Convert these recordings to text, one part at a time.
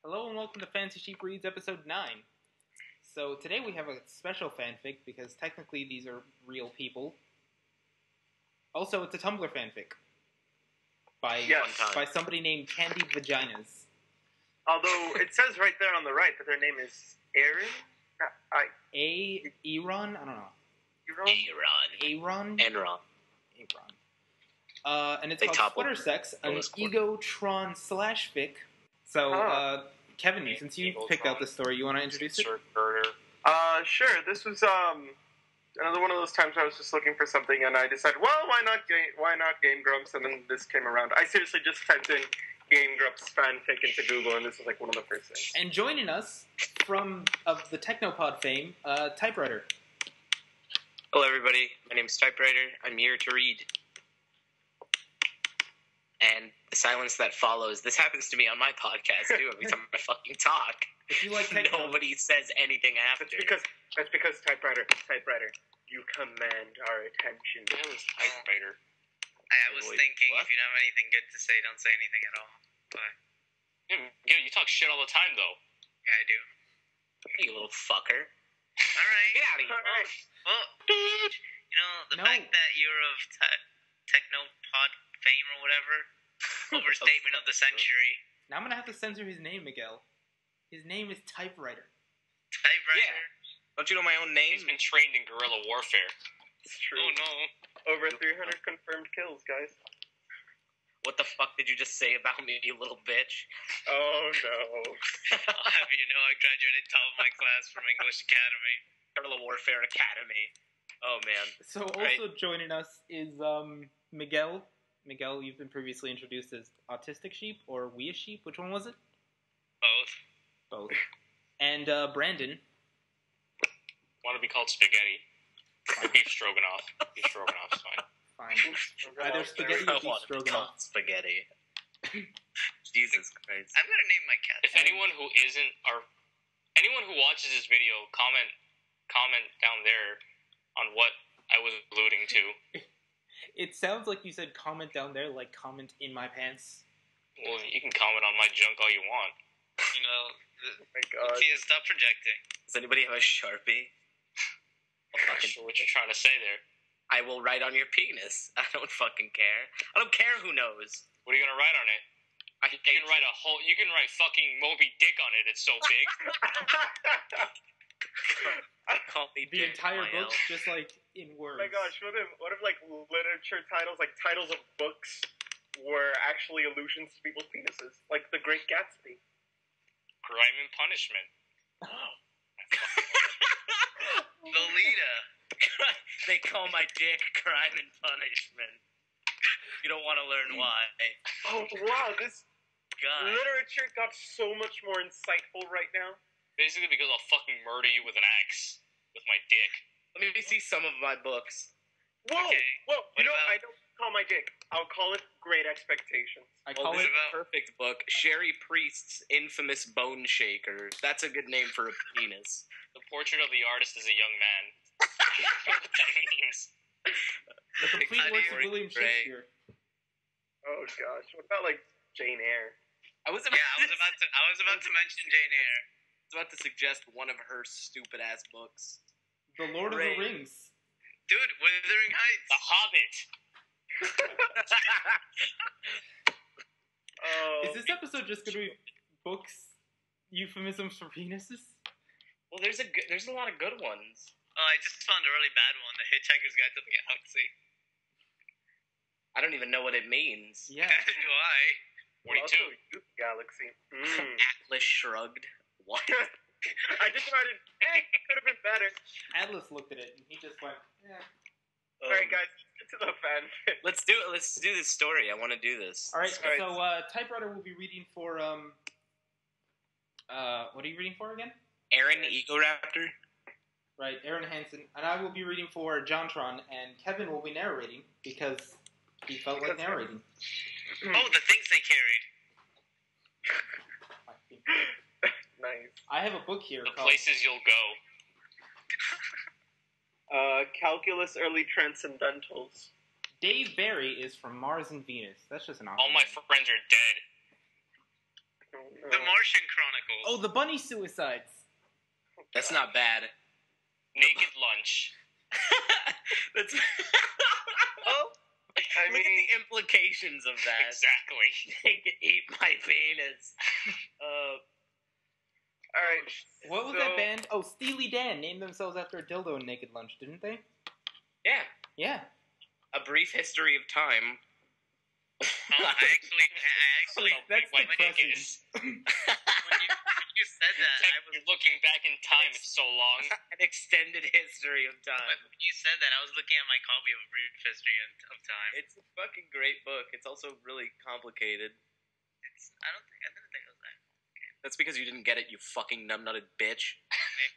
Hello and welcome to Fancy Sheep Reads episode 9. So today we have a special fanfic because technically these are real people. Also, it's a Tumblr fanfic by somebody named Candy Vaginas. Although it says right there on the right that their name is Aaron? Aaron? I don't know. Aaron. And it's called Twitter Sex, an Egotron/fic. So, Kevin, since you picked out this story, you want to introduce it? Sure. This was another one of those times where I was just looking for something, and I decided, well, why not Game Grumps? And then this came around. I seriously just typed in Game Grumps fanfic into Google, and this is like one of the first things. And joining us of the Technopod fame, Typewriter. Hello, everybody. My name's Typewriter. I'm here to read. And the silence that follows. This happens to me on my podcast too. Every time I fucking talk, if you like Techno, nobody says anything after. That's because Typewriter, you command our attention. That was Typewriter. I was thinking, if you don't have anything good to say, don't say anything at all. But you talk shit all the time, though. Yeah, I do. You little fucker. All right. Get out of here. Well, the fact that you're of Technopod fame or whatever, overstatement of the century. Now I'm going to have to censor his name, Miguel. His name is Typewriter. Typewriter? Yeah. Don't you know my own name? He's been trained in guerrilla warfare. It's true. Oh, no. Over 300 confirmed kills, guys. What the fuck did you just say about me, you little bitch? Oh, no. I'll have you know, I graduated top of my class from English Academy. Guerrilla Warfare Academy. Oh, man. So also joining us is Miguel. Miguel, you've been previously introduced as Autistic Sheep or We a Sheep. Which one was it? Both. And Brandon. Want to be called Spaghetti. Or Beef Stroganoff. Beef Stroganoff's fine. Either spaghetti or beef stroganoff. Spaghetti. Jesus Christ. I'm going to name my cat. If anyone who watches this video, comment down there on what I was alluding to. It sounds like you said comment down there, like comment in my pants. Well, you can comment on my junk all you want. Oh my God. Tia, stop projecting. Does anybody have a Sharpie? I'm not sure what you're trying to say there. I will write on your penis. I don't fucking care. I don't care who knows. What are you gonna write on it? You can write fucking Moby Dick on it. It's so big. Call me the entire book, just like in words. Oh my gosh, what if like literature titles, like titles of books, were actually allusions to people's penises, like The Great Gatsby? Crime and Punishment. Lolita. They call my dick Crime and Punishment. You don't want to learn why. Oh wow, this God. Literature got so much more insightful right now. Basically because I'll fucking murder you with an axe. With my dick. Let me see some of my books. Whoa! Okay. Whoa! I don't call my dick. I'll call it Great Expectations. I call this it is a perfect book. Sherry Priest's Infamous Bone Shaker. That's a good name for a penis. The portrait of the artist is a young man. What that means. the complete works of William Shakespeare. Oh gosh, what about like Jane Eyre? I was about to mention Jane Eyre. I was about to suggest one of her stupid ass books. The Lord of the Rings. Dude, Wuthering Heights. The Hobbit. Is this episode just going to be books, euphemisms for penises? Well, there's a lot of good ones. Oh, I just found a really bad one, The Hitchhiker's Guide to the Galaxy. I don't even know what it means. Yeah. Do I? 42. Galaxy. Atlas Shrugged. What? I just decided, could have been better. Atlas looked at it and he just went, yeah. Alright guys, let's get to the fanfic. Let's do it. Let's do this story. I want to do this. Alright, so Typewriter will be reading for, what are you reading for again? Aaron Egoraptor. Right, Aaron Hansen. And I will be reading for Jontron, and Kevin will be narrating because he felt like narrating. Oh, the things they carried. Nice. I have a book here The called Places You'll Go. Calculus Early Transcendentals. Dave Barry is from Mars and Venus. That's just an awesome All my friends are dead. Oh The Martian Chronicles. Oh, the bunny suicides. That's not bad. Naked lunch. That's. Oh, I Look at mean, the implications of that. Exactly. They can eat my penis. all right. What was that band? Oh, Steely Dan named themselves after a dildo in Naked Lunch, didn't they? Yeah. Yeah. A Brief History of Time. Oh, I actually, That's When depressing. when you said that, I was looking back in time. It's so long. An extended history of time. When you said that, I was looking at my copy of A Brief History of Time. It's a fucking great book. It's also really complicated. I didn't think it was that. That's because you didn't get it, you fucking numbnutted bitch.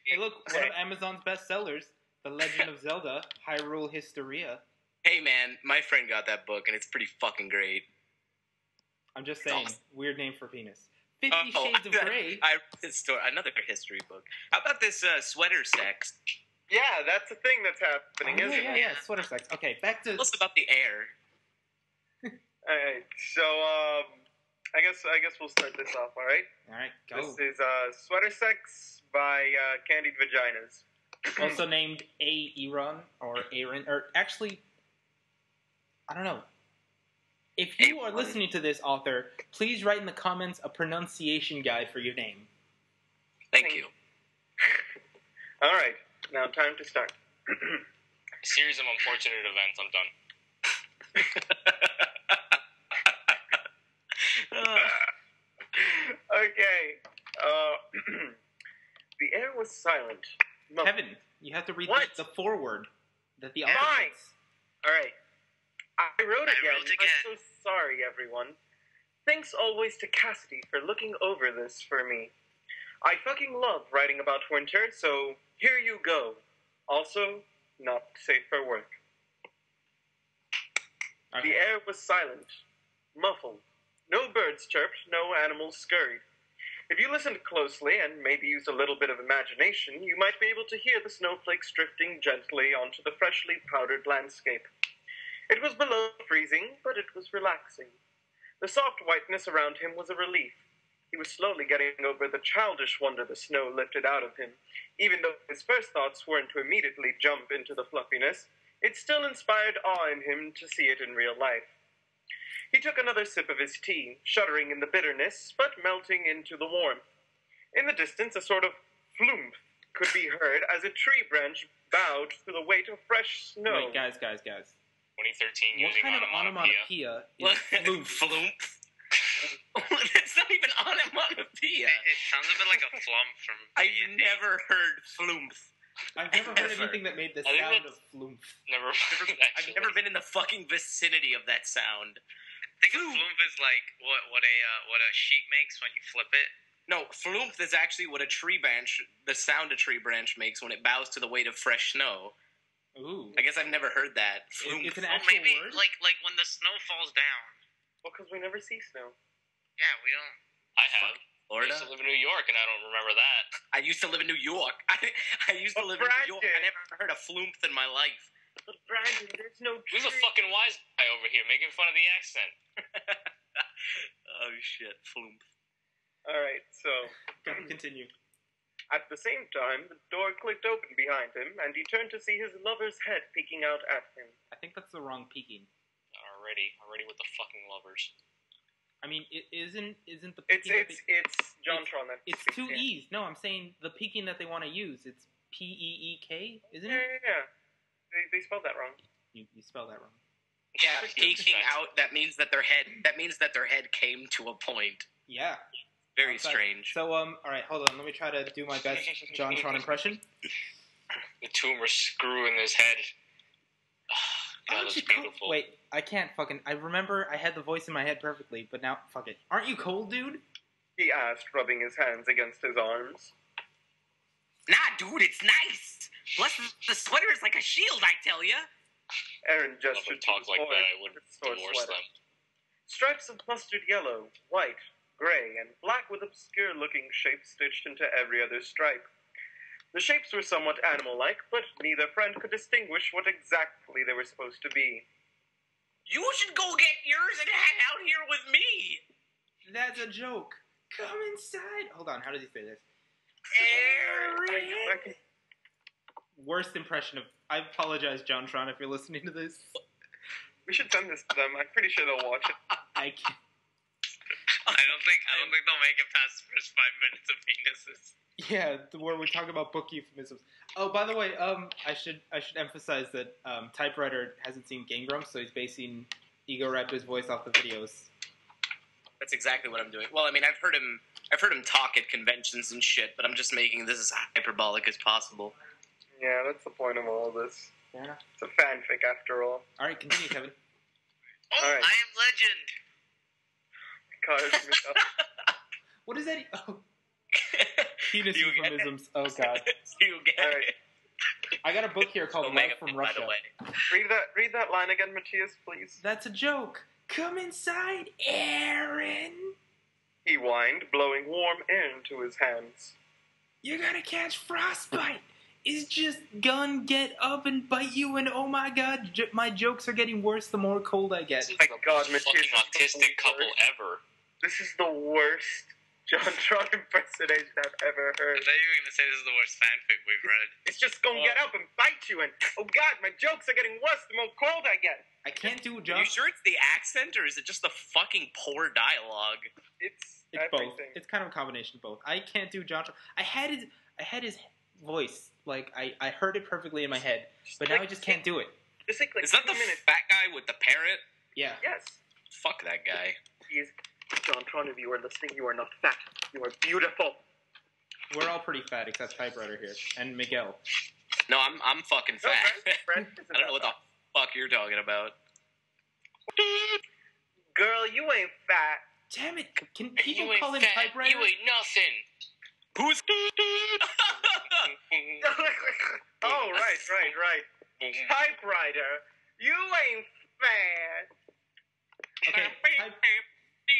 Hey, look, one of Amazon's bestsellers, The Legend of Zelda, Hyrule Hysteria. Hey man, my friend got that book and it's pretty fucking great. I'm just saying, weird name for penis. 50 Shades of Grey. I read this story, another history book. How about this sweater sex? Yeah, that's a thing that's happening, isn't it? Yeah, sweater sex. Okay, back to... Tell us about the air. All right. So, I guess we'll start this off. All right. All right, go. This is Sweater Sex by Candied Vaginas. Also named Aaron, or Aaron, or actually, I don't know. If you are listening to this, author, please write in the comments a pronunciation guide for your name. Thank you. All right. Now, time to start. A series of unfortunate events. I'm done. Okay. The air was silent. Kevin, you have to read What? the foreword that the author Fine. puts. All right. I wrote again. wrote again. I'm so sorry, everyone. Thanks always to Cassidy for looking over this for me. I fucking love writing about winter, so here you go. Also, not safe for work. Okay. The air was silent, muffled. No birds chirped, no animals scurried. If you listened closely and maybe used a little bit of imagination, you might be able to hear the snowflakes drifting gently onto the freshly powdered landscape. It was below freezing, but it was relaxing. The soft whiteness around him was a relief. He was slowly getting over the childish wonder the snow lifted out of him. Even though his first thoughts weren't to immediately jump into the fluffiness, it still inspired awe in him to see it in real life. He took another sip of his tea, shuddering in the bitterness, but melting into the warmth. In the distance, a sort of flumph could be heard as a tree branch bowed to the weight of fresh snow. Wait, guys. 2013 What using kind of onomatopoeia is floof? Floomp. That's not even onomatopoeia. It sounds a bit like a flump from I've D&D. never heard floomp. I've never heard Ever. anything that made the I think sound that's- of floof. Never. I've never been in the fucking vicinity of that sound. I think a flump is like what a sheet makes when you flip it. No, floomp is actually what the sound a tree branch makes when it bows to the weight of fresh snow. Ooh. I guess I've never heard that. Floomp. It's an Or actual maybe word? like when the snow falls down. Well, because we never see snow. Yeah, we don't. I have. I Florida? used to live in New York, and I don't remember that. I used to live in New York. I used to live in New York. I never heard a floomp in my life. But Brandon, there's no tree. Who's a fucking wise guy over here making fun of the accent? Oh shit, floomp. All right, so Continue. at the same time, the door clicked open behind him, and he turned to see his lover's head peeking out at him. I think that's the wrong peeking. Already with the fucking lovers. I mean, it isn't the It's peeking that it's Jontron. that it's speaks, two yeah. E's. No, I'm saying the peeking that they want to use. It's P-E-E-K, isn't Yeah, it? yeah, yeah. They spelled that wrong. You spelled that wrong. Yeah, peeking out. That means that their head came to a point. Yeah. Very Outside. strange. So, all right, hold on. Let me try to do my best Jontron impression. The tumor screw in his head. God, Aren't that's you cold? beautiful. Wait, I can't fucking... I remember I had the voice in my head perfectly, but now, fuck it. Aren't you cold, dude? He asked, rubbing his hands against his arms. Nah, dude, it's nice. Plus, the sweater is like a shield, I tell ya. Aaron If I gestured to talk his like boy that, I with would his sword divorce sweater. them. Stripes of mustard yellow, white, gray, and black with obscure-looking shapes stitched into every other stripe. The shapes were somewhat animal-like, but neither friend could distinguish what exactly they were supposed to be. You should go get yours and hang out here with me. That's a joke. Come inside. Hold on, how does he say this? I can- Worst impression of... I apologize, JonTron, if you're listening to this. We should send this to them. I'm pretty sure they'll watch it. I can't... I don't think they'll make it past the first 5 minutes of penises. Yeah, where we talk about book euphemisms. Oh, by the way, I should emphasize that Typewriter hasn't seen Game Grumps, so he's basing Ego Raptor's voice off the videos. That's exactly what I'm doing. Well, I mean, I've heard him talk at conventions and shit, but I'm just making this as hyperbolic as possible. Yeah, that's the point of all this. Yeah. It's a fanfic after all. All right, continue, Kevin. Oh, All right. I am legend. Cause What is that? Oh. Penis You get euphemisms. Oh, God. You get All right. it. I got a book here called Live from By Russia. the way. read that line again, Matthias, please. That's a joke. Come inside, Aaron. He whined, blowing warm air into his hands. You're gonna catch frostbite. It's just gonna get up and bite you, and oh my God, my jokes are getting worse the more cold I get. My God, Fucking Matthias. autistic couple ever. This is the worst JonTron impersonation I've ever heard. I thought you were going to say this is the worst fanfic we've read. It's just gonna get up and bite you, and oh God, my jokes are getting worse the more cold I get. I can't do Are John. you sure it's the accent, or is it just the fucking poor dialogue? It's both. everything. It's kind of a combination of both. I can't do John. I had his voice. Like I heard it perfectly in my head, but now I just can't do it. Just like Is that 2 the minutes. fat guy with the parrot? Yeah. Yes. Fuck that guy. He's JonTron. If you are listening, you are not fat. You are beautiful. We're all pretty fat except Typewriter here and Miguel. No, I'm fucking No, fat. Brent isn't I don't know what that the fuck you're talking about. fat. Girl, you ain't fat. Damn it! Can people You ain't call him fat. Typewriter? You ain't nothing. Who's Oh, right. Typewriter, you ain't fat. Okay,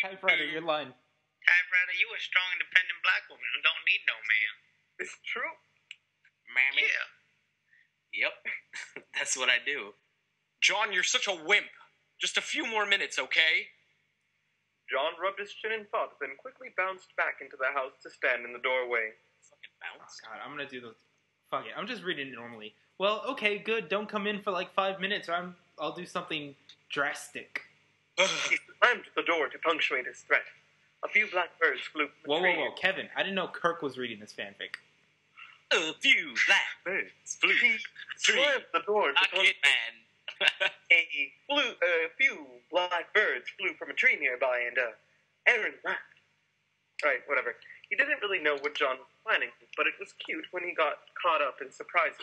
Typewriter, your line. Typewriter, you a strong, independent black woman who don't need no man. It's true. Mammy? Yeah. Yep. That's what I do. John, you're such a wimp. Just a few more minutes, okay? John rubbed his chin in thought, then quickly bounced back into the house to stand in the doorway. Fucking Oh, bounce. God, I'm gonna do the. Fuck it. I'm just reading it normally. Well, okay, good. Don't come in for like 5 minutes, or I'll do something drastic. He slammed the door to punctuate his threat. A few black birds flew from the Whoa, tree. Kevin! I didn't know Kirk was reading this fanfic. A few blackbirds flew. He slammed the door to A punctuate. hitman. A few black birds flew from a tree nearby, and Aaron laughed. Right, whatever. He didn't really know what John was planning, but it was cute when he got caught up in surprises.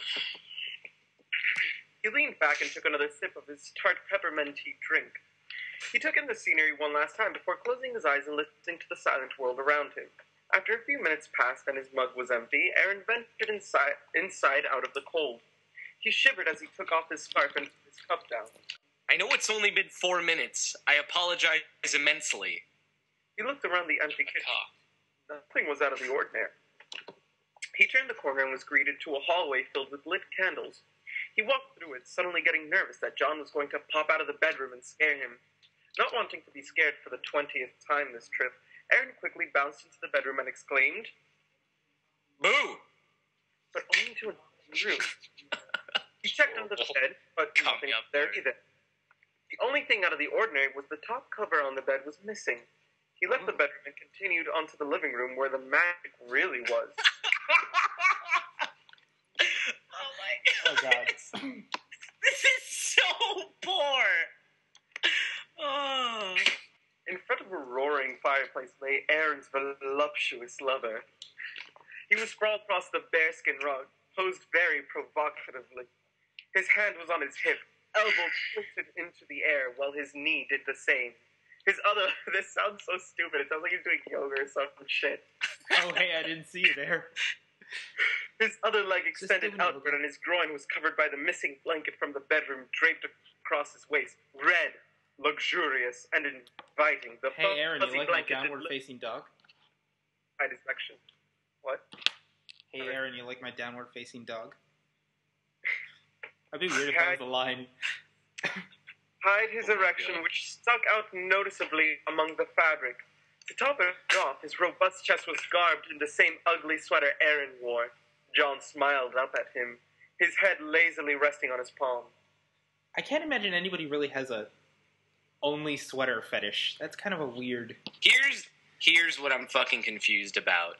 He leaned back and took another sip of his tart pepperminty drink. He took in the scenery one last time before closing his eyes and listening to the silent world around him. After a few minutes passed and his mug was empty, Aaron ventured inside out of the cold. He shivered as he took off his scarf and put his cup down. I know it's only been 4 minutes. I apologize immensely. He looked around the empty kitchen. Nothing was out of the ordinary. He turned the corner and was greeted to a hallway filled with lit candles. He walked through it, suddenly getting nervous that John was going to pop out of the bedroom and scare him. Not wanting to be scared for the 20th time this trip, Aaron quickly bounced into the bedroom and exclaimed, Boo! but only to another room. He checked under the bed, but Coming nothing up was there there. either. The only thing out of the ordinary was the top cover on the bed was missing. He left the bedroom and continued onto the living room where the magic really was. Oh my Oh, God. This is so poor! Oh. In front of a roaring fireplace lay Aaron's voluptuous lover. He was sprawled across the bearskin rug, posed very provocatively. His hand was on his hip, elbow tilted into the air, while his knee did the same. This sounds so stupid, it sounds like he's doing yoga or some shit. Oh, hey, I didn't see you there. His other leg extended doing outward, yoga. and his groin was covered by the missing blanket from the bedroom draped across his waist. Red, luxurious, and inviting. The Hey, Aaron, fuzzy you like my blanket did downward-facing dog? hide his erection. What? Hey, Aaron, you like my downward-facing dog? I'd be weird if that was the line. Hide his Oh my erection, God. which stuck out noticeably among the fabric. To top it off, his robust chest was garbed in the same ugly sweater Aaron wore. John smiled up at him, his head lazily resting on his palm. I can't imagine anybody really has a only sweater fetish. That's kind of a weird... Here's what I'm fucking confused about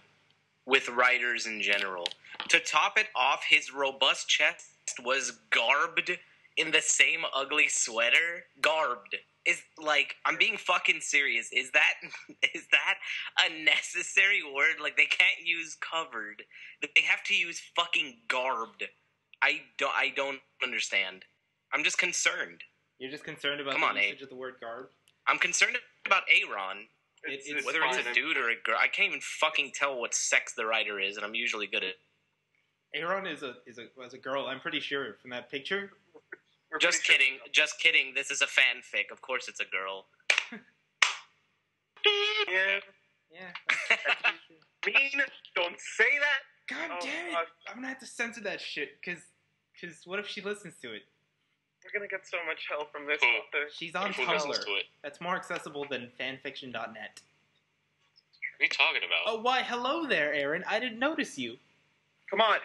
with writers in general. To top it off, his robust chest was garbed in the same ugly sweater. Garbed. Is like, I'm being fucking serious. Is that a necessary word? Like, they can't use covered. They have to use fucking garbed. I don't understand. I'm just concerned. You're just concerned about the usage of the word garb? I'm concerned about Aaron. Whether it's a dude or a girl. I can't even fucking tell what sex the writer is, and I'm usually good at... Aaron is a girl, I'm pretty sure, from that picture. Just kidding. This is a fanfic. Of course it's a girl. Yeah. Mean, don't say that. God damn it. I'm gonna have to censor that shit, because what if she listens to it? We're gonna get so much hell from this. She's on Tumblr. That's more accessible than fanfiction.net. What are you talking about? Oh, why, hello there, Aaron. I didn't notice you. Come on,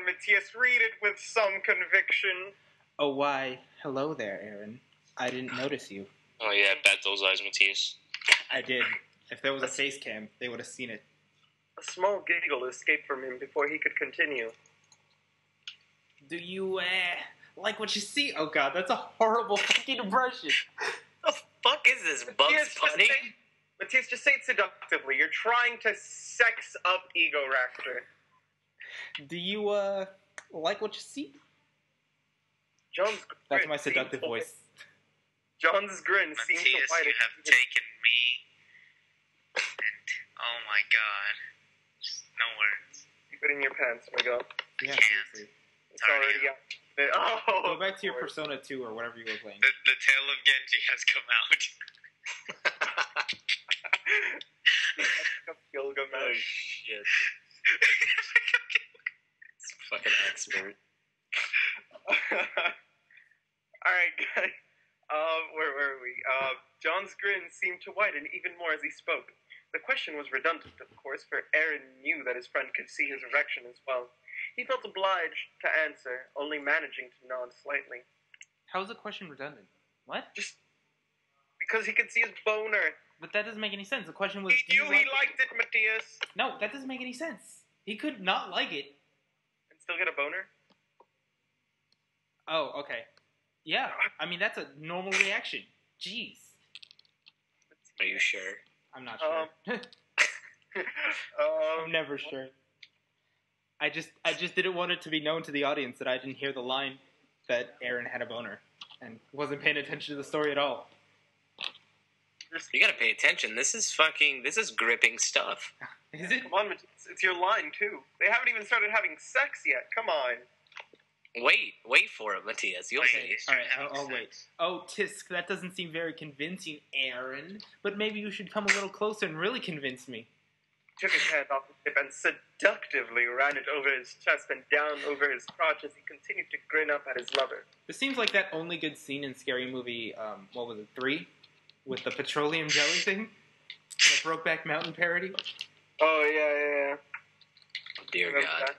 Matthias, read it with some conviction. Oh, why, hello there, Aaron. I didn't notice you. Oh, yeah, bat those eyes, Matthias. I did. If there was a face cam, they would have seen it. A small giggle escaped from him before he could continue. Do you, like what you see? Oh, God, that's a horrible fucking impression. The fuck is this, Bugs Bunny? Matthias, just say it seductively. You're trying to sex up Ego Raptor. Do you, like what you see? John's grin. That's my seductive voice. John's grin seems to Matthias, you have taken me, and oh my god, just no words. Keep it in your pants, Miguel. Yeah, seriously. It's already out. Oh, go back to your Persona 2 or whatever you were playing. The tale of Genji has come out. Gilgamesh. Oh, shit. It's fucking expert. Alright, guys. Where were we? John's grin seemed to widen even more as he spoke. The question was redundant, of course, for Aaron knew that his friend could see his erection as well. He felt obliged to answer, only managing to nod slightly. How is the question redundant? What? Just because he could see his boner. But that doesn't make any sense. The question was... He knew he liked it, Matthias. No, that doesn't make any sense. He could not like it. And still get a boner? Oh, okay. Yeah, I mean, that's a normal reaction. Jeez. Are you sure? I'm not sure. I'm never sure. I just didn't want it to be known to the audience that I didn't hear the line that Aaron had a boner and wasn't paying attention to the story at all. You gotta pay attention. This is gripping stuff. Is it? Come on, it's your line, too. They haven't even started having sex yet. Come on. Wait for it, Matthias. You'll see. Alright, I'll wait. Oh, Tisk, that doesn't seem very convincing, Aaron. But maybe you should come a little closer and really convince me. Took his hand off the hip and seductively ran it over his chest and down over his crotch as he continued to grin up at his lover. This seems like that only good scene in Scary Movie, what was it, 3? With the petroleum jelly thing? The Brokeback Mountain parody? Oh, yeah. Dear God. That?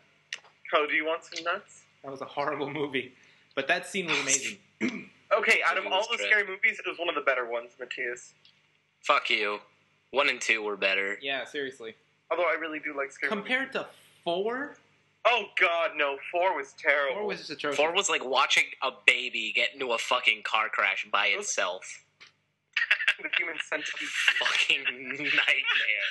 Oh, do you want some nuts? That was a horrible movie. But that scene was amazing. Okay, out of all the scary movies, it was one of the better ones, Matthias. Fuck you. 1 and 2 were better. Yeah, seriously. Although I really do like scary Compared movies. to 4? Oh, God, no. 4 was terrible. 4 was just atrocious. 4 was like watching a baby get into a fucking car crash by itself. The human centipede. Fucking nightmare.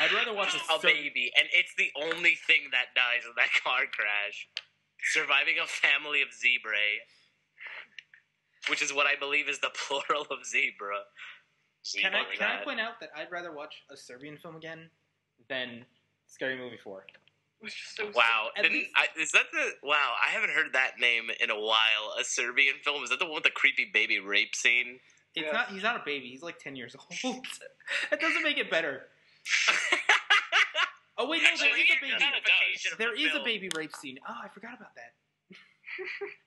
I'd rather watch a baby, and it's the only thing that dies in that car crash. Surviving a family of zebrae. Which is what I believe is the plural of zebra. Can I point out that I'd rather watch a Serbian film again than Scary Movie 4? Wow. Wow, I haven't heard that name in a while. A Serbian film? Is that the one with the creepy baby rape scene? It's not. He's not a baby. He's like 10 years old. That doesn't make it better. Oh wait, no, there is a baby. There is a baby rape scene. Oh, I forgot about that.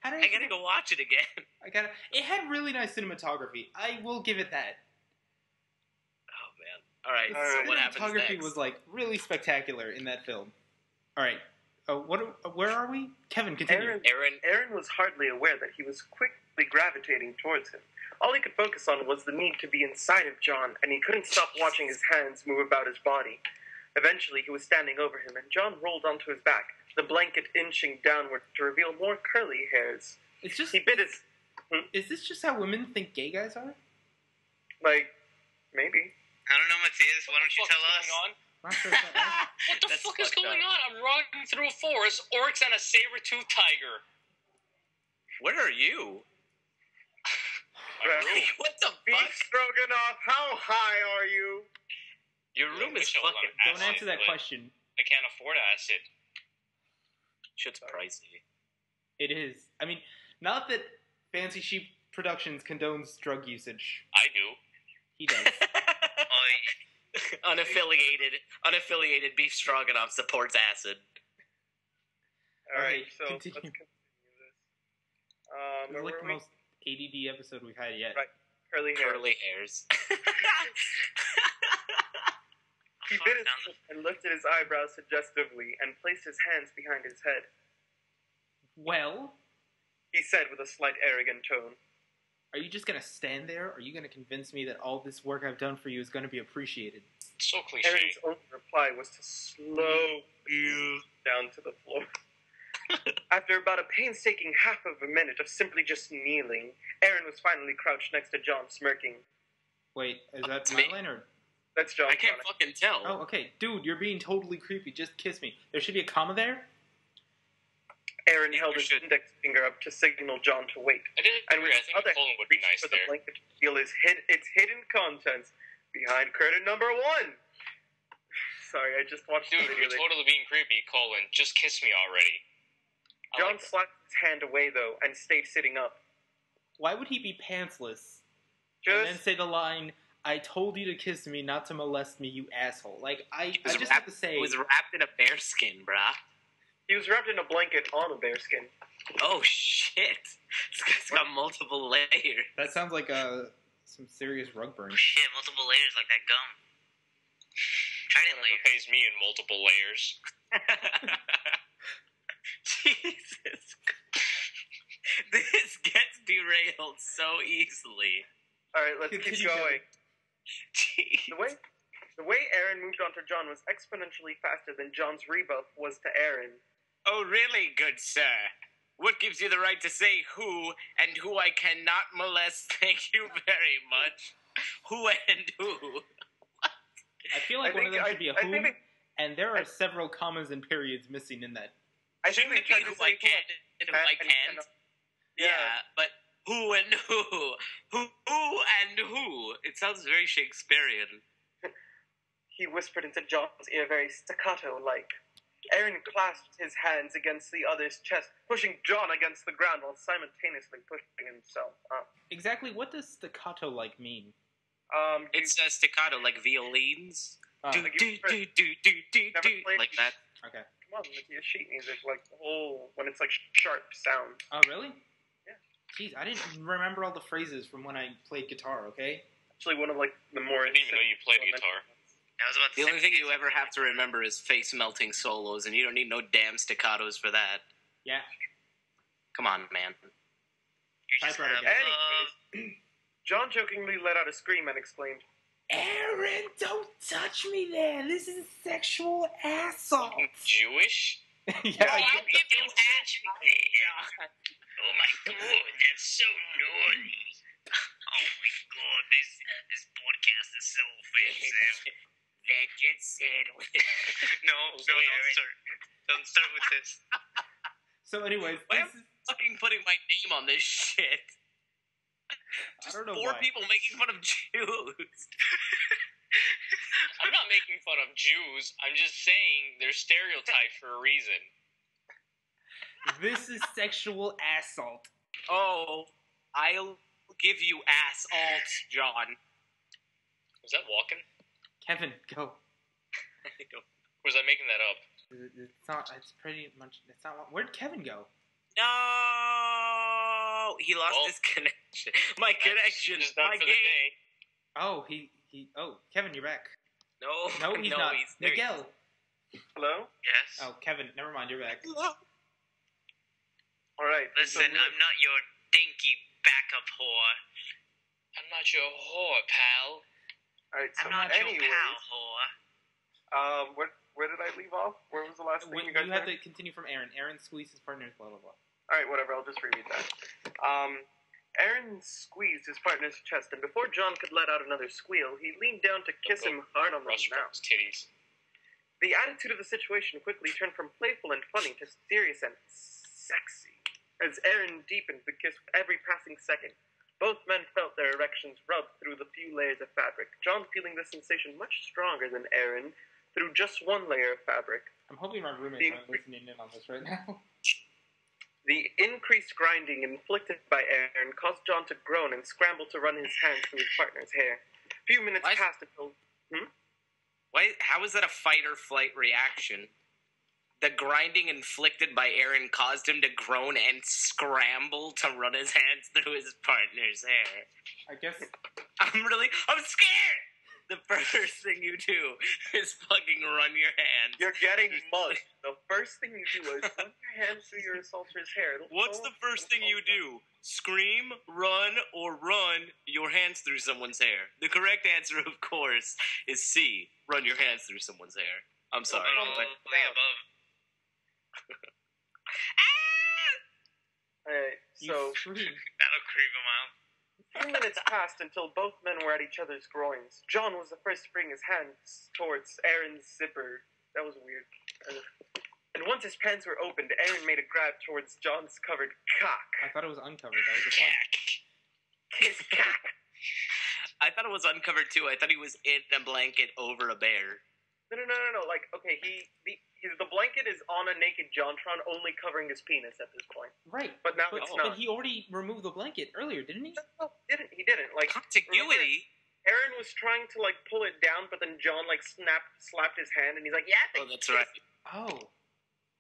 I gotta go watch it again. It had really nice cinematography. I will give it that. Oh man. All right. So what happens Cinematography next? was like really spectacular in that film. All right. Where are we? Kevin, continue. Aaron was hardly aware that he was quickly gravitating towards him. All he could focus on was the need to be inside of John, and he couldn't stop watching his hands move about his body. Eventually, he was standing over him, and John rolled onto his back, the blanket inching downward to reveal more curly hairs. It's just. He bit his... Is this just how women think gay guys are? Like, maybe. I don't know, Matthias. Why don't you tell us? Not sure if that What the That's fuck is fucked going up. on? I'm running through a forest, orcs, and a saber-toothed tiger. Where are you? What the Beef fuck? Stroganoff, how high are you? Your room is Mitchell was fucking. on Don't answer that but question. I can't afford acid. Shit's pricey. It is. I mean, not that Fancy Sheep Productions condones drug usage. I do. He does. Unaffiliated beef stroganoff supports acid. Alright, Okay, so continue. let's continue this. It's Where like were the we? most ADD episode we've had yet. Right. Curly hair. Curly hairs. He bit his lip and lifted his eyebrows suggestively and placed his hands behind his head. Well, He said with a slight arrogant tone. are you just gonna stand there? Or are you gonna convince me that all this work I've done for you is gonna be appreciated? So cliche. Aaron's only reply was to slow you down to the floor. After about a painstaking half of a minute of simply just kneeling, Aaron was finally crouched next to John, smirking. Wait, is that It's my me. line or? That's John. I can't fucking tell. Oh, okay, dude, you're being totally creepy. Just kiss me. There should be a comma there. Aaron Yeah, held you his should. index finger up to signal John to wait. I didn't And agree. with I his think other a colon hand would be reached nice for the there. blanket to feel its hidden contents behind curtain number 1. Sorry, I just watched Dude, the video. you're totally being creepy, colon. Just kiss me already. I John like that. slapped his hand away, though, and stayed sitting up. Why would he be pantsless and then Just say the line, "I told you to kiss me, not to molest me, you asshole"? Like I It was just wrapped- have to say, It was wrapped in a bearskin, brah. he was wrapped in a blanket on a bearskin. Oh shit! This guy's got multiple layers. that sounds like some serious rug burn. Shit, multiple layers like that gum. Trident Whoever layer. pays me in multiple layers. Jesus. This gets derailed so easily. Alright, let's Continue, keep going. Jeez. The way Aaron moved on to John was exponentially faster than John's rebuff was to Aaron. Oh, really, good sir? What gives you the right to say who and who I cannot molest? Thank you very much. Who and who? I feel like I one of think- them should be a I think whom, they- and there are several commas and periods missing in that. I think Shouldn't they it be tried to who say I can and who I and can't? Yeah, but who and who? Who and who? It sounds very Shakespearean. He whispered into John's ear very staccato-like. Aaron clasped his hands against the other's chest, pushing John against the ground while simultaneously pushing himself up. Exactly, what does staccato like mean? It's a staccato, like violins. Do, like do, you- do, do, do, do, Never do, played- like that. Okay. Come on, Matthias, sheet music, like the whole, when it's like sharp sound. Oh, really? Yeah. Jeez, I didn't remember all the phrases from when I played guitar. Okay. Actually, one of like the more. I didn't even know you played guitar. I was about to The say, only thing you ever have to remember is face-melting solos, and you don't need no damn staccatos for that. Yeah. Come on, man. you just Typewriter have guy. Anyways, John jokingly let out a scream and exclaimed, Aaron, don't touch me there. This is sexual assault. Jewish? Yeah, I How get can you touch me? Oh my god, that's so naughty. Oh my god, this podcast is so offensive. That gets said with No, don't start with this. So, anyways, Why this is, Fucking putting my name on this shit. I Just don't know four why. people making fun of Jews. I'm not making fun of Jews. I'm just saying they're stereotyped for a reason. This is sexual assault. Oh, I'll give you assault, John. Was that walking? Kevin, go. Or was I making that up? It's not. It's pretty much. It's not. Where'd Kevin go? No, he lost Well, his connection. My connection is is done my for the game. day. Oh, he. Oh, Kevin, you're back. No, he's not. Miguel. Hello? Yes. Oh, Kevin, never mind, you're back. Alright. Listen, I'm not your dinky backup whore. I'm not your whore, pal. Alright, so I'm not anyways, your pal whore. where did I leave off? Where was the last thing you guys You have said? to continue from Aaron. Aaron squeezed his partner's blah, blah, blah. Alright, whatever, I'll just reread that. Aaron squeezed his partner's chest, and before John could let out another squeal, he leaned down to kiss him hard on the mouth. Titties. The attitude of the situation quickly turned from playful and funny to serious and sexy, as Aaron deepened the kiss with every passing second. Both men felt their erections rub through the few layers of fabric, John feeling the sensation much stronger than Aaron through just one layer of fabric. I'm hoping my roommates aren't listening in on this right now. The increased grinding inflicted by Aaron caused John to groan and scramble to run his hands through his partner's hair. A few minutes What? passed until... How is that a fight or flight reaction? The grinding inflicted by Aaron caused him to groan and scramble to run his hands through his partner's hair. I guess... I'm scared! The first thing you do is fucking run your hands. You're getting mugged. The first thing you do is run your hands through your assaulter's hair. What's the first thing you do? Scream, run, or run your hands through someone's hair? The correct answer, of course, is C. Run your hands through someone's hair. I'm sorry. All the above. Alright, so... That'll creep him out. A few minutes passed until both men were at each other's groins. John was the first to bring his hands towards Aaron's zipper. That was weird. And once his pants were opened, Aaron made a grab towards John's covered cock. I thought it was uncovered. That was the point. His cock! I thought it was uncovered too. I thought he was in a blanket over a bear. No. Like, okay, the blanket is on a naked JonTron, only covering his penis at this point. Right. But now it's not. But he already removed the blanket earlier, didn't he? No, he didn't. Like, Contiguity? Aaron was trying to, like, pull it down, but then John, like, slapped his hand, and he's like, yeah, Oh, that's right. Oh.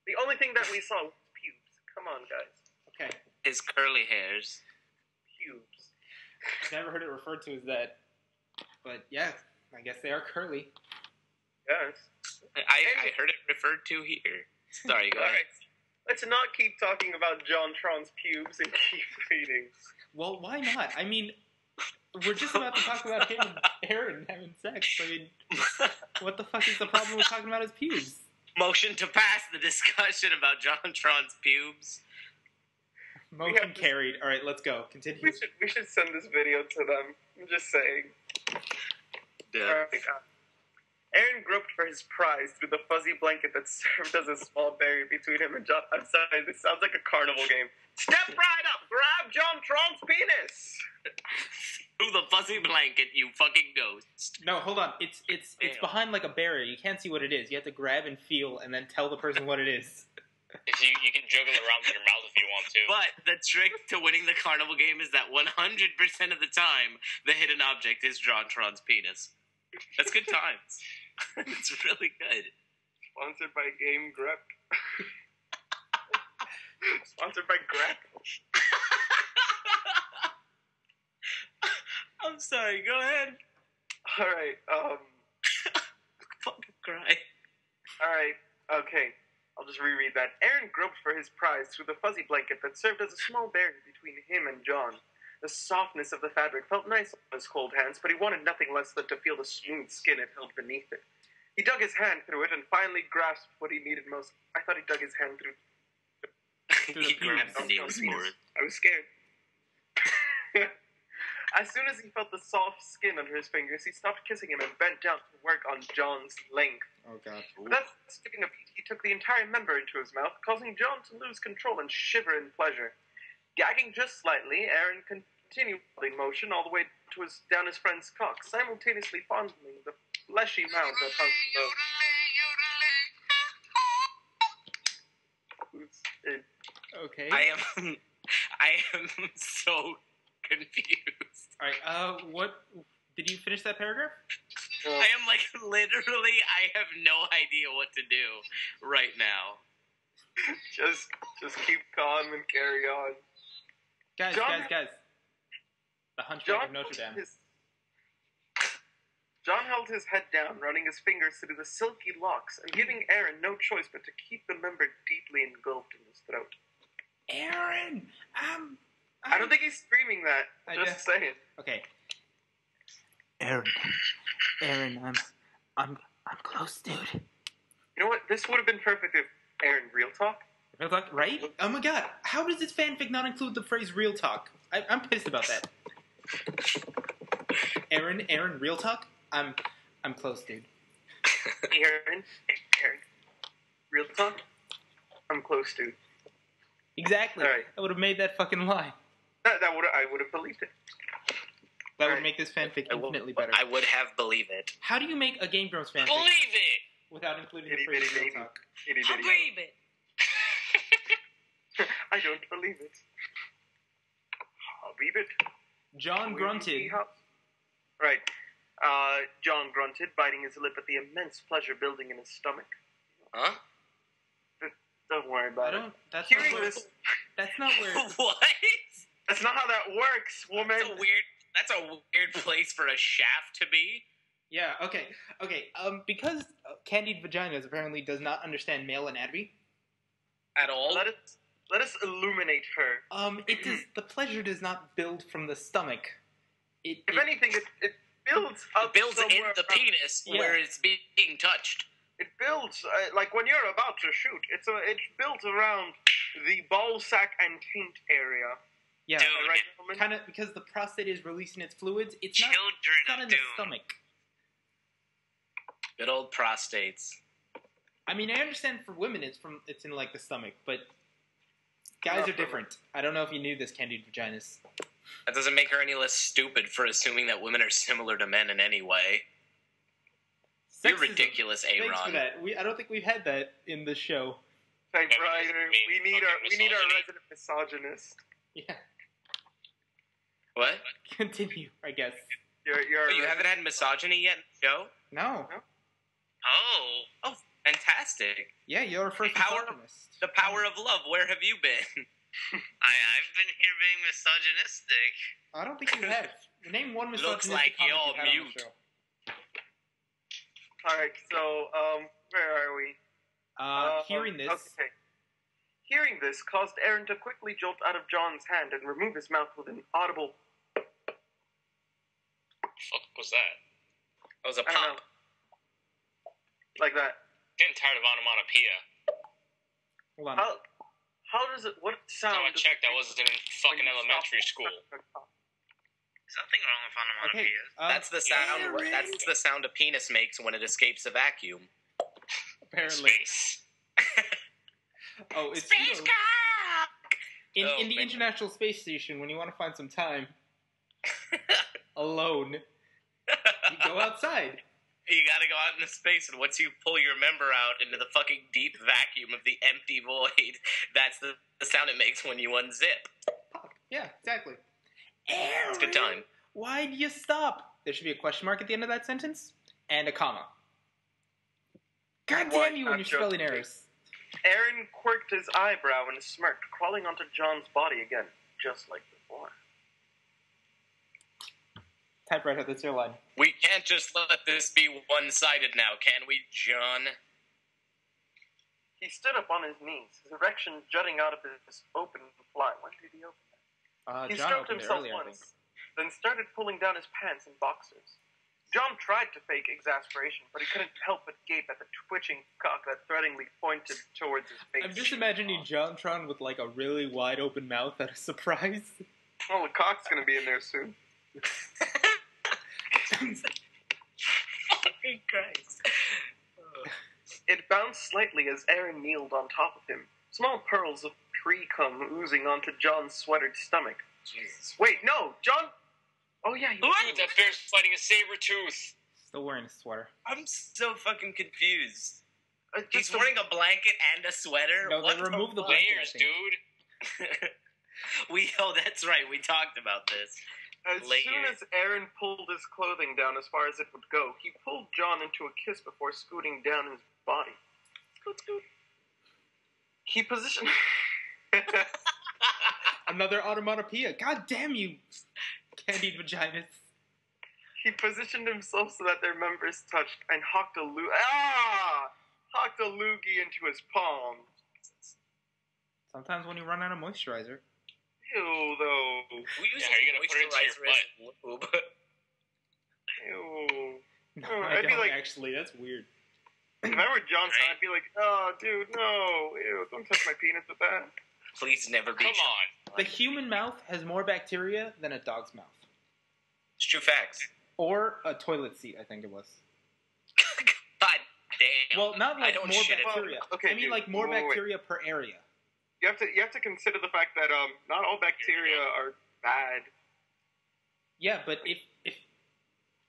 The only thing that we saw was pubes. Come on, guys. Okay. His curly hairs. Pubes. Never heard it referred to as that. But yeah, I guess they are curly. Yes. I heard it referred to here. Sorry, go ahead. Let's not keep talking about JonTron's pubes and keep reading. Well, why not? I mean, we're just about to talk about him and Aaron having sex. I mean, what the fuck is the problem with talking about his pubes? Motion to pass the discussion about JonTron's pubes. Motion carried. All right, let's go. Continue. We should send this video to them. I'm just saying. Yeah. Alright, Aaron groped for his prize through the fuzzy blanket that served as a small barrier between him and John. I'm sorry, this sounds like a carnival game. Step right up! Grab JonTron's penis! Through the fuzzy blanket, you fucking ghost. No, hold on. It's behind like a barrier. You can't see what it is. You have to grab and feel and then tell the person what it is. If you can juggle it around with your mouth if you want to. But the trick to winning the carnival game is that 100% of the time, the hidden object is JonTron's penis. That's good times. It's really good. Sponsored by Game Grep. Sponsored by Grep. I'm sorry, go ahead. Alright, Fucking cry. Alright, okay. I'll just reread that. Aaron groped for his prize through the fuzzy blanket that served as a small barrier between him and John. The softness of the fabric felt nice on his cold hands, but he wanted nothing less than to feel the smooth skin it held beneath it. He dug his hand through it and finally grasped what he needed most. I thought he dug his hand through He grabbed the needles for it. I was scared. As soon as he felt the soft skin under his fingers, he stopped kissing him and bent down to work on John's length. Oh, God. Without skipping a beat, he took the entire member into his mouth, causing John to lose control and shiver in pleasure. Gagging just slightly, Aaron continued the motion all the way down his friend's cock, simultaneously fondling the fleshy mouth that hung below. Okay. I am so confused. All right. What did you finish that paragraph? I am like literally. I have no idea what to do right now. Just keep calm and carry on. Guys. The Hunchback of Notre Dame. John held his head down, running his fingers through the silky locks and giving Aaron no choice but to keep the member deeply engulfed in his throat. Aaron, I don't think he's screaming that. Just saying. Okay. Aaron, I'm close, dude. You know what? This would have been perfect if Aaron real talk. Real talk, right? Oh my god, how does this fanfic not include the phrase real talk? I'm pissed about that. Aaron, real talk? I'm close, dude. Aaron, real talk? I'm close, dude. Exactly. Right. I would have made that fucking lie. I would have believed it. That would Right. make this fanfic infinitely better. I would have believed it. How do you make a Game Grumps fanfic Believe it! without including the Itty phrase bitty real baby. talk? Itty bitty. Believe it! I don't believe it. I'll believe it. John grunted. Right. John grunted, biting his lip at the immense pleasure building in his stomach. Huh? Don't worry about it. That's Hearing not where, this, that's not where. What? that's not how that works, woman. That's a weird place for a shaft to be. Yeah. Okay. Because Candied Vaginas apparently does not understand male anatomy. At all. Let us illuminate her. It does. The pleasure does not build from the stomach. If anything, it builds up. It builds in somewhere the around- penis where it's being touched. It builds like when you're about to shoot. It's built around the ball sack and taint area. Yeah. Dude, Right, gentlemen? Kind of because the prostate is releasing its fluids. It's not Children in of the Doom. stomach. Good old prostates. I mean, I understand for women it's in like the stomach, but guys are different. I don't know if you knew this, Candied Vaginas. That doesn't make her any less stupid for assuming that women are similar to men in any way. You're Sexism. ridiculous, Aaron. Thanks for that. I don't think we've had that in the show. Thank Feminism Ryder. means We need our fucking resident misogynist. Yeah. What? Continue, I guess. You're Oh, you haven't had misogyny yet in the show? No. Oh. Oh, fantastic. Yeah, you're our first Power- misogynist. The power of love, where have you been? I've been here being misogynistic. I don't think you have. Name one Looks misogynistic like comment you're you've had on the mute. show. Alright, so, where are we? Hearing this, Okay. Hearing this caused Aaron to quickly jolt out of John's hand and remove his mouth with an audible, Fuck was that? That was a I don't know, pop. like that. Getting tired of onomatopoeia. hold on. How does it, what sound? No, I does it checked. I make wasn't in when fucking you elementary stop- school. There's nothing wrong with Okay, onomatopoeias. That's the sound. Aaron! That's the sound a penis makes when it escapes a vacuum. Apparently. Space. Oh, it's Space you. cock! In Oh, the man. International Space Station, when you want to find some time alone, you go outside. You gotta go out into space, and once you pull your member out into the fucking deep vacuum of the empty void, that's the sound it makes when you unzip. Yeah, exactly. It's a good time. Why do you stop? There should be a question mark at the end of that sentence and a comma. God Why damn you when not you're spelling just- errors. Aaron quirked his eyebrow and smirked, crawling onto John's body again, just like before. Typewriter, that's your line. We can't just let this be one-sided now, can we, John? He stood up on his knees, his erection jutting out of his open fly. When did he open that? He John stroked opened it himself earlier, I think. once, then started pulling down his pants and boxers. John tried to fake exasperation, but he couldn't help but gape at the twitching cock that threateningly pointed towards his face. I'm just imagining JonTron with like a really wide open mouth at a surprise. Oh, the cock's gonna be in there soon. Fucking Christ. It bounced slightly as Aaron kneeled on top of him, small pearls of pre-cum oozing onto John's sweatered stomach. Jesus. Wait, no, John... Oh yeah, Look at that bear's fighting a saber tooth. Still wearing a sweater. I'm so fucking confused. He's just a- wearing a blanket and a sweater? No, What they removed the fuck? blanket. Layers, I think. dude. Oh, that's right. We talked about this. As soon as Aaron pulled his clothing down as far as it would go, he pulled John into a kiss before scooting down his body. Scoot, scoot. He positioned... Another onomatopoeia. God damn you, Candied Vaginas. He positioned himself so that their members touched and hocked a loogie into his palm. Sometimes when you run out of moisturizer. Ew, though. We use Are you gonna put it into your butt? lube. Ew. No, Oh, I I'd be don't like- actually. That's weird. If I were Johnson, I'd be like, oh, dude, no. Ew, don't touch my penis with that. Please never be. Come on. The human mouth has more bacteria than a dog's mouth. It's true facts. Or a toilet seat, I think it was. God damn. Well, not like I don't more shit it. bacteria. Okay, I mean dude, like more wait. bacteria per area. You have to consider the fact that not all bacteria are bad. Yeah, but if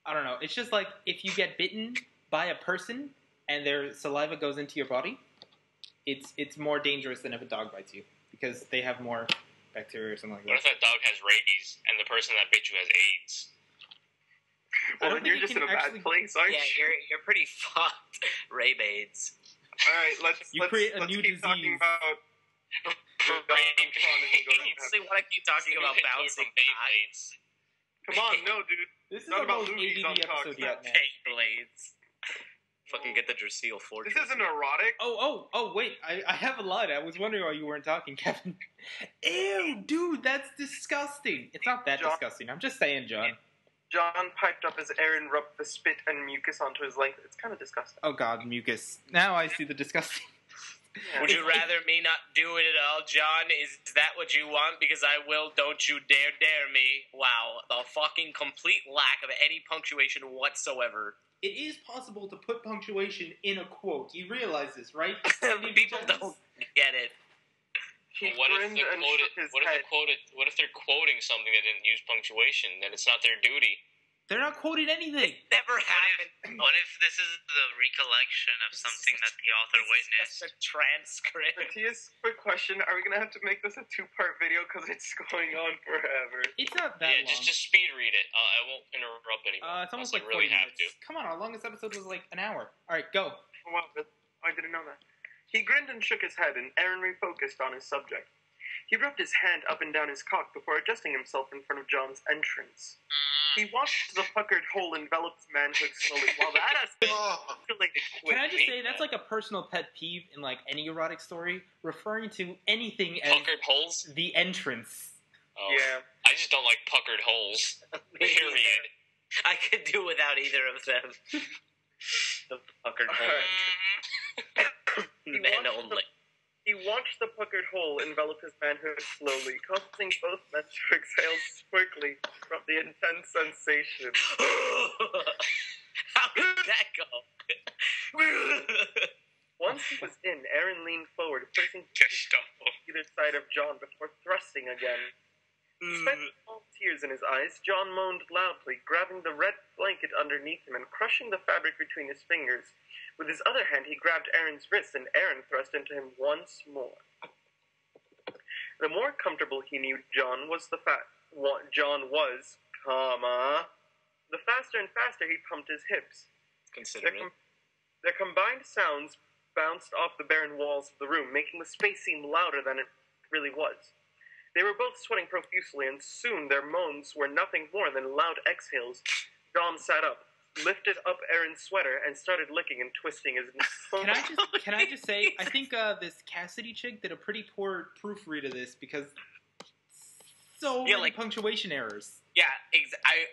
I don't know, it's just like if you get bitten by a person and their saliva goes into your body, it's more dangerous than if a dog bites you because they have more bacteria or something like What if that. that dog has rabies and the person that bit you has AIDS? I Well, don't then you're think just you in a can bad actually- place, aren't Yeah, you? you're pretty fucked. Ray-Bades. All right, let's create a let's new keep talking disease. about. Honestly, want to keep talking about bouncing Beyblades. Come on, no, dude. This is Not the about most movies on ADD Talks episode Now. yet, man. blades. Fucking get the Drasil Fortress. This isn't erotic. Oh, wait, I have a line. I was wondering why you weren't talking, Kevin. Ew, dude, that's disgusting. It's not that John- disgusting. I'm just saying, John. John piped up as Aaron rubbed the spit and mucus onto his length. It's kind of disgusting. Oh, God, mucus. Now I see the disgusting. Yeah. Would you rather me not do it at all, John? Is that what you want? Because I will. Don't you dare me. Wow, the fucking complete lack of any punctuation whatsoever. It is possible to put punctuation in a quote. You realize this, right? People don't get it. He What if, grinned the and quoted, shook his what, if head. the quoted, what if they're quoting something that didn't use punctuation? Then it's not their duty. They're not quoting anything. It never happened. What if this is the recollection of something that the author witnessed? It's a transcript. Matthias, quick question. Are we going to have to make this a two-part video because it's going on forever? It's not that Yeah, long. just speed read it. I won't interrupt anymore. It's almost unless like I really 40 have minutes. to. Come on, our longest episode was like an hour. All right, go. Oh, wow, I didn't know that. He grinned and shook his head, and Aaron refocused on his subject. He rubbed his hand up and down his cock before adjusting himself in front of John's entrance. He watched the puckered hole envelop his manhood slowly. While that escalated Can I just quickly. say that's like a personal pet peeve in like any erotic story, referring to anything as Puckered holes? the entrance. Oh. Yeah. I just don't like puckered holes. Period. I could do without either of them. The puckered hole. Men only. He watched the puckered hole envelop his manhood slowly, causing both men to exhale quickly from the intense sensation. How did that go? Once he was in, Aaron leaned forward, placing Gestapo. either side of John before thrusting again. Despite small tears in his eyes, John moaned loudly, grabbing the red blanket underneath him and crushing the fabric between his fingers. With his other hand, he grabbed Aaron's wrist, and Aaron thrust into him once more. The more comfortable he knew John was, the faster and faster he pumped his hips. Consider it. Their combined sounds bounced off the barren walls of the room, making the space seem louder than it really was. They were both sweating profusely, and soon their moans were nothing more than loud exhales. John sat up, lifted up Aaron's sweater, and started licking and twisting his Can I just say, I think this Cassidy chick did a pretty poor proofread of this because so many punctuation errors. Yeah,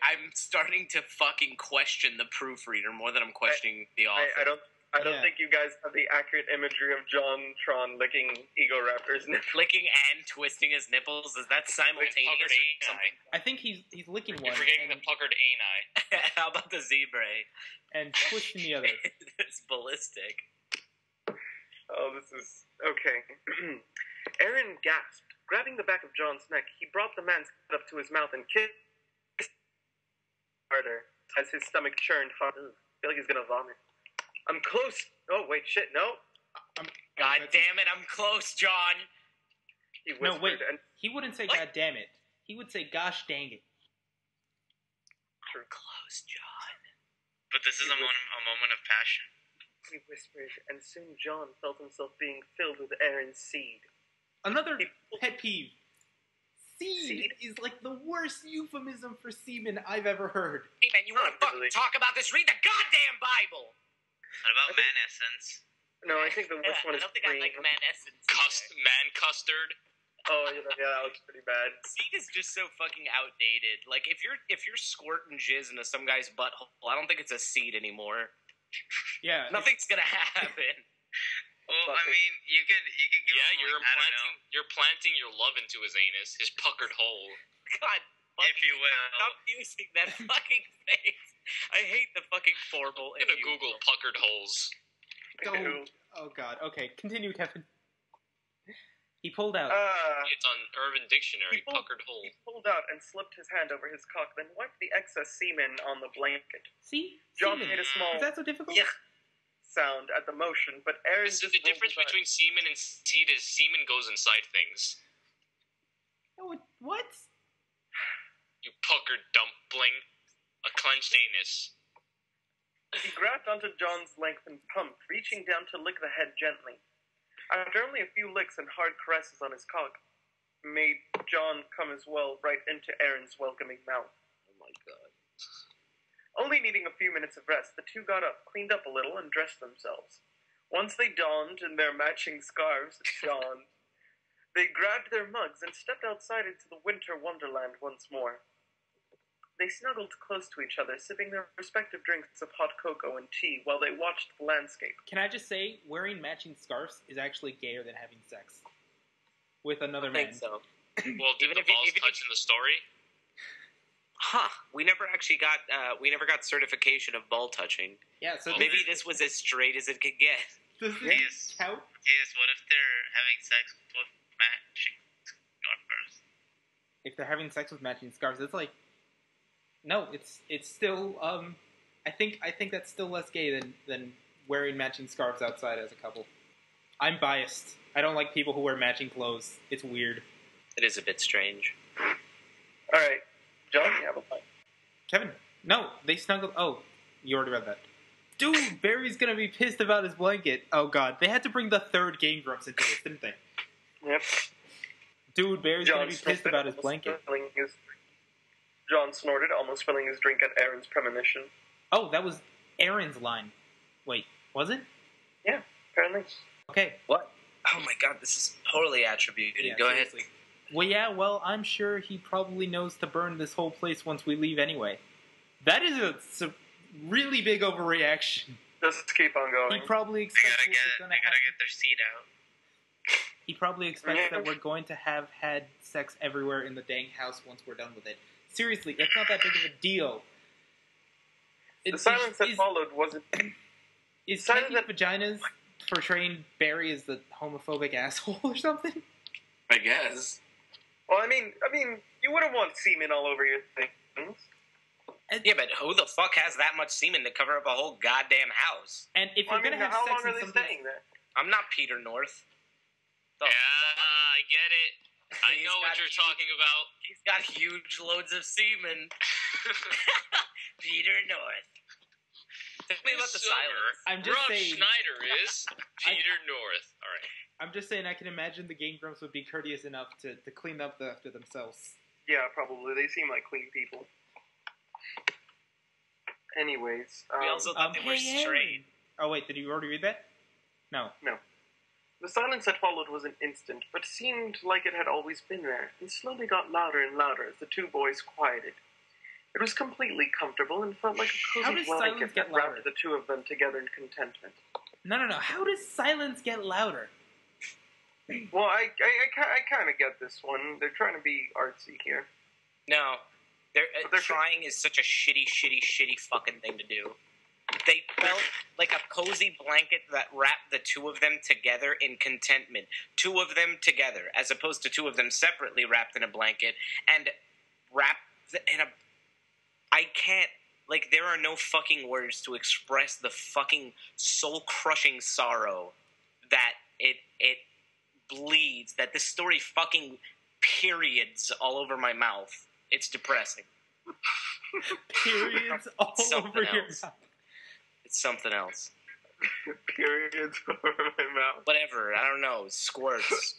I'm starting to fucking question the proofreader more than I'm questioning the author. I don't think you guys have the accurate imagery of John Tron licking Ego Raptor's nipples. Licking and twisting his nipples, is that simultaneous or something? I think he's licking one. You're forgetting the puckered ani. How about the zebra? And twisting the other. It's ballistic. Oh, this is... Okay. Aaron gasped. Grabbing the back of John's neck, he brought the man's head up to his mouth and kissed harder as his stomach churned hard. I feel like he's gonna vomit. I'm close. Oh, wait, shit, no. God damn it, I'm close, John. He whispered, No, wait. and He wouldn't say What? God damn it. He would say gosh dang it. I'm close, John. But this is a moment of passion. he whispered, and soon John felt himself being filled with Aaron's seed. Another pet peeve. Seed is like the worst euphemism for semen I've ever heard. Hey man, you want to fucking talk about this? Read the goddamn Bible. What about man essence? No, I think the worst one I is don't think I like man essence. Man custard. Oh, yeah, that looks pretty bad. Seed is just so fucking outdated. Like if you're squirting jizz into some guy's butthole, I don't think it's a seed anymore. Yeah. Nothing's gonna happen. Well, I mean, you could give him, You're planting your love into his anus, his puckered hole. God, if you will. Stop using that fucking face. I hate the fucking formal. I'm gonna Google puckered holes. Oh God. Okay, continue, Kevin. He pulled out. It's on Urban Dictionary. Puckered hole. He pulled out and slipped his hand over his cock, then wiped the excess semen on the blanket. See? John Semen. made a small Is that so difficult? sound at the motion, but Aaron So just the difference rolled his between semen and seed is semen goes inside things. Oh, what? You puckered dumpling. A clenched anus. eyes. He grabbed onto John's length and pumped, reaching down to lick the head gently. After only a few licks and hard caresses on his cock, made John come as well right into Aaron's welcoming mouth. Oh my God. Only needing a few minutes of rest, the two got up, cleaned up a little, and dressed themselves. Once they donned in their matching scarves at dawn, they grabbed their mugs and stepped outside into the winter wonderland once more. They snuggled close to each other, sipping their respective drinks of hot cocoa and tea while they watched the landscape. Can I just say, wearing matching scarves is actually gayer than having sex with another I think man. so. Well, did the balls touch in the story? Huh? We never actually got certification of ball touching. Yeah, so Maybe this was as straight as it could get. does Yes. this count? Yes, what if they're having sex with matching scarves? If they're having sex with matching scarves, it's like, no, it's still. I think that's still less gay than wearing matching scarves outside as a couple. I'm biased. I don't like people who wear matching clothes. It's weird. It is a bit strange. All right, John, you have a point. Kevin, no, they snuggled. Oh, you already read that. Dude, Barry's gonna be pissed about his blanket. Oh God, they had to bring the third Game Grumps into this, didn't they? Yep. Dude, Barry's gonna be pissed about his blanket. John snorted, almost filling his drink at Aaron's premonition. Oh, that was Aaron's line. Wait, was it? Yeah, apparently. Okay. What? Oh my God, this is totally attributed. Yeah, Go seriously. Well, I'm sure he probably knows to burn this whole place once we leave anyway. That is a really big overreaction. Just keep on going. He probably They expects gotta we're gonna have- get their seed out. He probably expects that we're going to have had sex everywhere in the dang house once we're done with it. Seriously, it's not that big of a deal. The silence that followed wasn't... Is silence taking vaginas portraying Barry as the homophobic asshole or something? I guess. Well, I mean, you wouldn't want semen all over your things. Yeah, but who the fuck has that much semen to cover up a whole goddamn house? And if you're gonna have how sex long are in they something, staying there? I'm not Peter North. The Yeah, fuck? I get it. I He's know what got you're huge- talking about. He's got huge loads of semen. Peter North. Tell me about the silence. I'm just Rob saying. Schneider is Peter North. All right. I'm just saying, I can imagine the Game Grumps would be courteous enough to clean up after themselves. Yeah, probably. They seem like clean people. Anyways, We also thought they were hey, straight. Aaron. Oh wait, did you already read that? No. the silence that followed was an instant, but seemed like it had always been there, and slowly got louder and louder as the two boys quieted. It was completely comfortable and felt like a How cozy does silence blanket get that wrapped louder? the two of them together in contentment. No. How does silence get louder? Well, I kind of get this one. They're trying to be artsy here. No. They're, But they're trying is such a shitty fucking thing to do. They felt like a cozy blanket that wrapped the two of them together in contentment. Two of them together, as opposed to two of them separately wrapped in a blanket and wrapped in a... I can't... Like, there are no fucking words to express the fucking soul-crushing sorrow that it bleeds, that this story fucking periods all over my mouth. It's depressing. Periods all Something over your else. mouth. It's something else. Periods over my mouth. Whatever, I don't know. Squirts.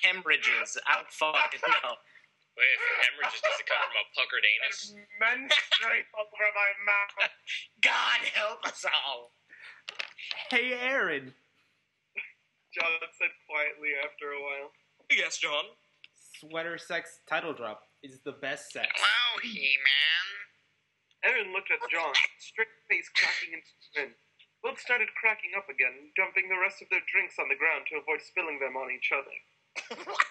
Hemorrhages. I don't fucking know. Wait, if hemorrhages, does it come from a puckered anus? Menstruate over my mouth. God help us all. Hey, Aaron. John said quietly after a while. Yes, John. Sweater sex title drop is the best sex. Hello, He-Man. Aaron looked at John, straight face cracking into grin. Both started cracking up again, dumping the rest of their drinks on the ground to avoid spilling them on each other. What?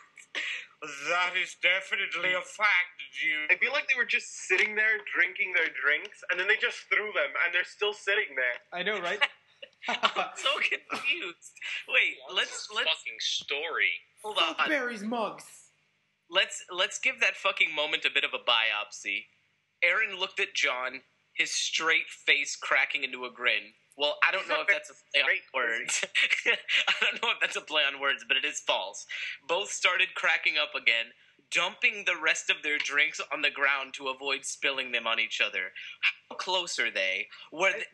That is definitely a fact, I feel like they were just sitting there drinking their drinks, and then they just threw them, and they're still sitting there. I know, right? I'm so confused. Wait, let's fucking story. hold on. Berries mugs. Let's give that fucking moment a bit of a biopsy. Aaron looked at John, his straight face cracking into a grin. Well, I don't know if that's a play on words. I don't know if that's a play on words, but it is false. Both started cracking up again, dumping the rest of their drinks on the ground to avoid spilling them on each other. How close are they?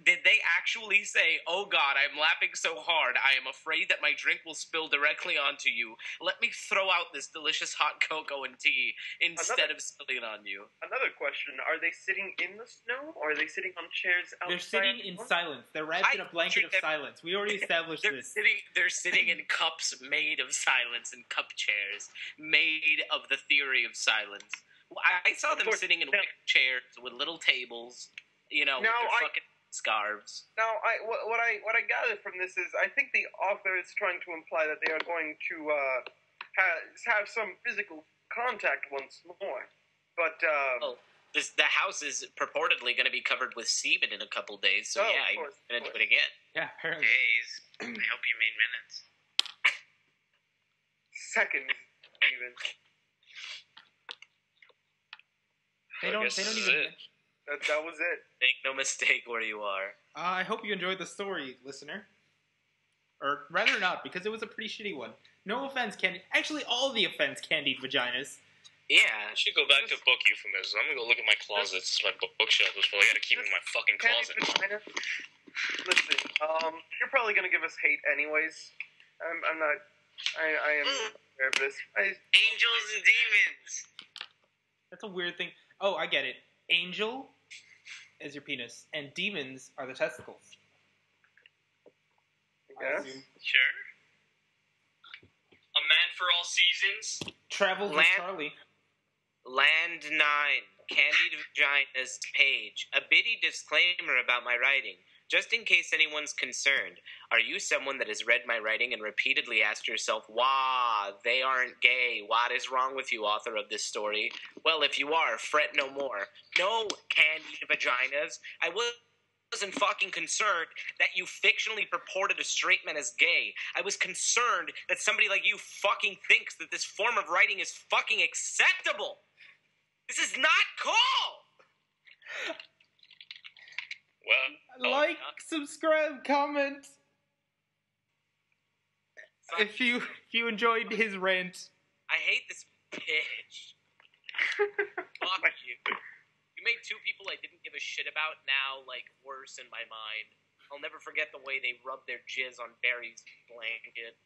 Did they actually say, "Oh God, I'm laughing so hard, I am afraid that my drink will spill directly onto you. Let me throw out this delicious hot cocoa and tea instead of spilling it on you"? Another question, are they sitting in the snow, or are they sitting on chairs outside? They're sitting in silence. They're wrapped in a blanket of silence. We already established this. They're sitting in cups made of silence and cup chairs made of the theory of silence. Well, I saw them sitting in wicker chairs with little tables, with their fucking scarves. Now, what I gather from this is, I think the author is trying to imply that they are going to have some physical contact once more. But the house is purportedly going to be covered with semen in a couple days, so yeah, I'm going to do it again. Yeah, apparently. Days. I hope you mean minutes. seconds, even. They don't even. That was it. Make no mistake where you are. I hope you enjoyed the story, listener. Or rather not, because it was a pretty shitty one. No offense, Candy. Actually, all the offense, candied vaginas. Yeah. I should go back to book euphemisms. I'm gonna go look at my closets. My bookshelf is full. I gotta keep it in my fucking closet. Listen, you're probably gonna give us hate anyways. I'm not. I am aware of this. Angels and demons. That's a weird thing. Oh, I get it. Angel is your penis, and demons are the testicles. Yes. Sure. A man for all seasons. Travels with Charlie. Land 9, Candied Vagina's page. A bitty disclaimer about my writing. Just in case anyone's concerned, are you someone that has read my writing and repeatedly asked yourself, "Wah, they aren't gay. What is wrong with you, author of this story?" Well, if you are, fret no more. No, Candied Vaginas. I wasn't fucking concerned that you fictionally purported a straight man as gay. I was concerned that somebody like you fucking thinks that this form of writing is fucking acceptable. This is not cool! Well, Like, subscribe, comment. If you enjoyed his rant. I hate this bitch. Fuck you. You made two people I didn't give a shit about now, worse in my mind. I'll never forget the way they rubbed their jizz on Barry's blanket.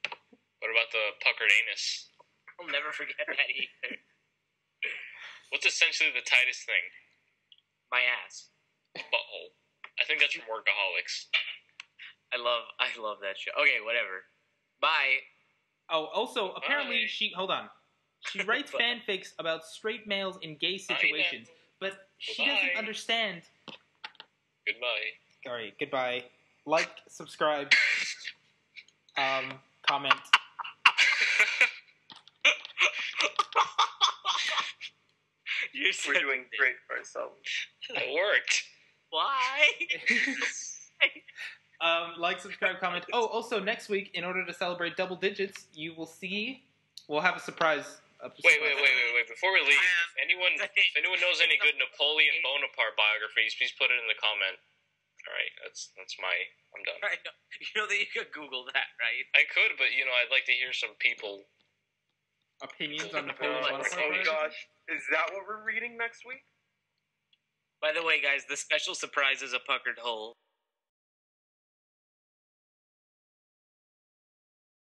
what about the puckered anus? I'll never forget that either. What's essentially the tightest thing? My ass. Butthole. I think that's from Workaholics. I love that show. Okay, whatever. Bye. Oh, also, apparently Bye. hold on. She writes fanfics about straight males in gay situations, but she doesn't Goodbye. understand. Goodbye. Alright, goodbye. Like, subscribe, comment. We're doing great for ourselves. It worked. Why? Like, subscribe, comment. Oh, also, next week, in order to celebrate double digits, we'll have a surprise. Wait. Before we leave, if anyone knows any good Napoleon Bonaparte biographies, please put it in the comment. All right, I'm done. Right, you know that you could Google that, right? I could, but I'd like to hear some people. Opinions on Napoleon Bonaparte. Oh gosh, is that what we're reading next week? By the way, guys, the special surprise is a puckered hole.